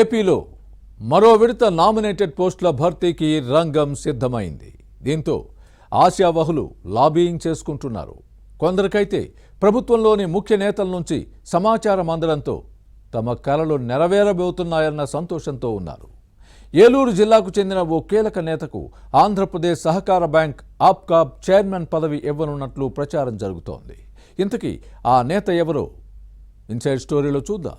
ఏపీలో మరో విడత నామినేటెడ్ పోస్టుల భర్తీకి రంగం సిద్ధమైంది. దీంతో ఆశావహులు లాబీయింగ్ చేసుకుంటున్నారు. కొందరికైతే ప్రభుత్వంలోని ముఖ్య నేతల నుంచి సమాచారం అందడంతో తమ కలలు నెరవేరబోతున్నాయన్న సంతోషంతో ఉన్నారు. ఏలూరు జిల్లాకు చెందిన ఓ కీలక నేతకు ఆంధ్రప్రదేశ్ సహకార బ్యాంక్ ఆప్కాబ్ చైర్మన్ పదవి ఇవ్వనున్నట్లు ప్రచారం జరుగుతోంది. ఇంతకీ ఆ నేత ఎవరో ఇన్సైడ్ స్టోరీలో చూద్దాం.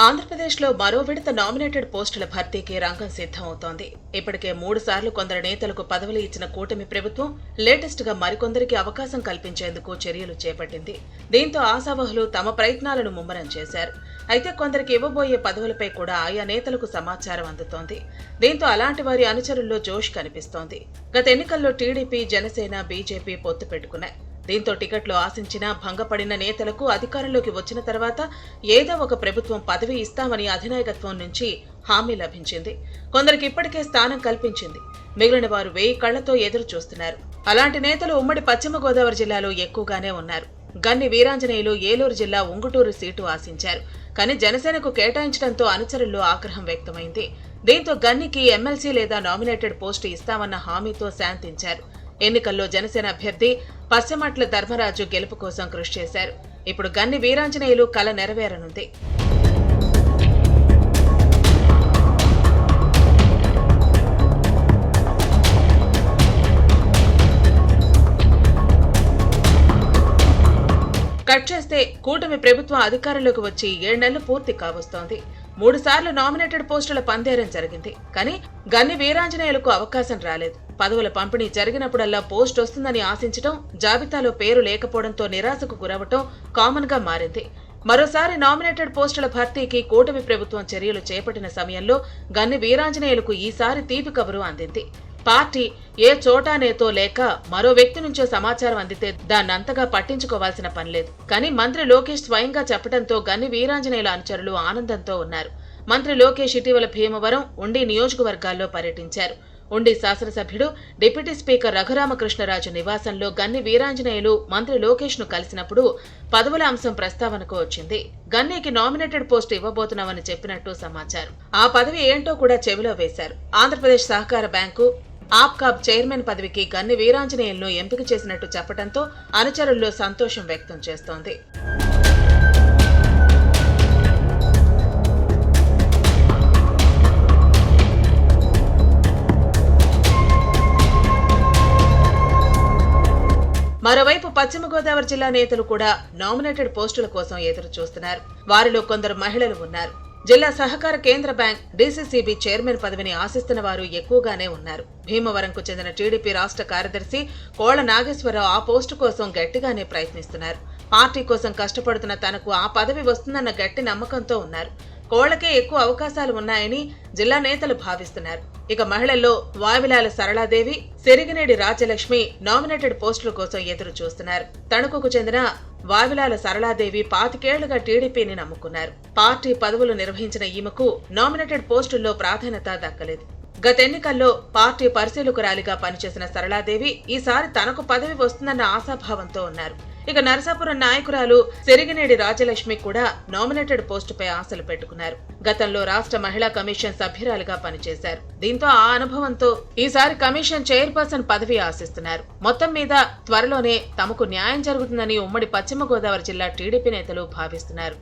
ఆంధ్రప్రదేశ్లో మరో విడత నామినేటెడ్ పోస్టుల భర్తీకి రంగం సిద్ధమవుతోంది. ఇప్పటికే 3 సార్లు కొందరు నేతలకు పదవులు ఇచ్చిన కూటమి ప్రభుత్వం లేటెస్ట్ గా మరికొందరికి అవకాశం కల్పించేందుకు చర్యలు చేపట్టింది. దీంతో ఆశావహులు తమ ప్రయత్నాలను ముమ్మరం చేశారు. అయితే కొందరికి ఇవ్వబోయే పదవులపై కూడా ఆయా నేతలకు సమాచారం అందుతోంది. దీంతో అలాంటి వారి అనుచరుల్లో జోష్ కనిపిస్తోంది. గత ఎన్నికల్లో టీడీపీ, జనసేన, బీజేపీ పొత్తు పెట్టుకున్నాయి. దీంతో టికెట్లు ఆశించిన భంగపడిన నేతలకు అధికారంలోకి వచ్చిన తర్వాత ఏదో ఒక ప్రభుత్వం పదవి ఇస్తామని అధినాయకత్వం నుంచి హామీ లభించింది. కొందరికి ఇప్పటికే స్థానం కల్పించింది. మిగిలిన వారు 1000 కళ్లతో ఎదురు చూస్తున్నారు. అలాంటి నేతలు ఉమ్మడి పశ్చిమ గోదావరి జిల్లాలో ఎక్కువగానే ఉన్నారు. గన్ని వీరాంజనేయులు ఏలూరు జిల్లా ఉంగుటూరు సీటు ఆశించారు. కానీ జనసేనకు కేటాయించడంతో అనుచరుల్లో ఆగ్రహం వ్యక్తమైంది. దీంతో గన్నికి ఎమ్మెల్సీ లేదా నామినేటెడ్ పోస్టు ఇస్తామన్న హామీతో శాంతించారు. ఎన్నికల్లో జనసేన అభ్యర్థి పశ్చిమట్ల ధర్మరాజు గెలుపు కోసం కృషి చేశారు. ఇప్పుడు గన్ని వీరాంజనేయులు కల నెరవేరనుంది. కట్ చేస్తే కూటమి ప్రభుత్వం అధికారంలోకి వచ్చి 7 నెలలు పూర్తి కావస్తోంది. 3 సార్లు నామినేటెడ్ పోస్టుల పందేరం జరిగింది. కానీ గన్ని వీరాంజనేయులకు అవకాశం రాలేదు. పదవుల పంపిణీ జరిగినప్పుడల్లా పోస్ట్ వస్తుందని ఆశించడం, జాబితాలో పేరు లేకపోవడంతో నిరాశకు గురవటం కామన్ గా మారింది. మరోసారి నామినేటెడ్ పోస్టుల భర్తీకి కూటమి ప్రభుత్వం చర్యలు చేపట్టిన సమయంలో గన్ని వీరాంజనేయులకు ఈసారి తీపి కబురు అందింది. పార్టీ ఏ చోటానేతో లేక మరో వ్యక్తి నుంచో సమాచారం అందితే దాన్నంతగా పట్టించుకోవాల్సిన పనిలేదు. కానీ మంత్రి లోకేష్ స్వయంగా చెప్పడంతో గన్ని వీరాంజనేయుల అనుచరులు ఆనందంతో ఉన్నారు. మంత్రి లోకేష్ ఇటీవల భీమవరం, ఉండి నియోజకవర్గాల్లో పర్యటించారు. ఉండి శాసనసభ్యుడు, డిప్యూటీ స్పీకర్ రఘురామకృష్ణరాజు నివాసంలో గన్ని వీరాంజనేయులు మంత్రి లోకేష్ ను కలిసినప్పుడు పదవుల అంశం ప్రస్తావనకు వచ్చింది. గన్నీకి నామినేటెడ్ పోస్టు ఇవ్వబోతున్నామని చెప్పినట్టు సమాచారం. ఆ పదవి ఏంటో కూడా చెవిలో వేశారు. ఆంధ్రప్రదేశ్ సహకార బ్యాంకు ఆప్కాబ్ చైర్మన్ పదవికి గన్ని వీరాంజనేయులను ఎంపిక చేసినట్టు చెప్పడంతో అనుచరుల్లో సంతోషం వ్యక్తం చేస్తోంది. మరోవైపు పశ్చిమ గోదావరి జిల్లా నేతలు కూడా నామినేటెడ్ పోస్టుల కోసం ఎదురు చూస్తున్నారు. వారిలో కొందరు మహిళలు ఉన్నారు. జిల్లా సహకార కేంద్ర బ్యాంక్ డీసీసీబీ చైర్మన్ పదవిని ఆశిస్తున్న వారు ఎక్కువగానే ఉన్నారు. భీమవరంకు చెందిన టీడీపీ రాష్ట్ర కార్యదర్శి కోళ్ల నాగేశ్వరరావు ఆ పోస్టు కోసం గట్టిగానే ప్రయత్నిస్తున్నారు. పార్టీ కోసం కష్టపడుతున్న తనకు ఆ పదవి వస్తుందన్న గట్టి నమ్మకంతో ఉన్నారు. కోళ్లకే ఎక్కువ అవకాశాలు ఉన్నాయని జిల్లా నేతలు భావిస్తున్నారు. ఇక మహిళల్లో వావిలాల సరళాదేవి, సిరిగినేడి రాజ్యలక్ష్మి నామినేటెడ్ పోస్టుల కోసం ఎదురు చూస్తున్నారు. తణుకుకు చెందిన వావిలాల సరళాదేవి 25 ఏళ్లుగా టీడీపీని నమ్ముకున్నారు. పార్టీ పదవులు నిర్వహించిన ఈమెకు నామినేటెడ్ పోస్టుల్లో ప్రాధాన్యత దక్కలేదు. గత ఎన్నికల్లో పార్టీ పరిశీలకురాలిగా పనిచేసిన సరళాదేవి ఈసారి తనకు పదవి వస్తుందన్న ఆశాభావంతో ఉన్నారు. ఇక నరసాపురం నాయకురాలు సిరిగినేడి రాజ్యలక్ష్మి కూడా నామినేటెడ్ పోస్టుపై ఆశలు పెట్టుకున్నారు. గతంలో రాష్ట్ర మహిళా కమిషన్ సభ్యురాలుగా పనిచేశారు. దీంతో ఆ అనుభవంతో ఈసారి కమిషన్ చైర్పర్సన్ పదవి ఆశిస్తున్నారు. మొత్తం మీద త్వరలోనే తమకు న్యాయం జరుగుతుందని ఉమ్మడి పశ్చిమ గోదావరి జిల్లా టీడీపీ నేతలు భావిస్తున్నారు.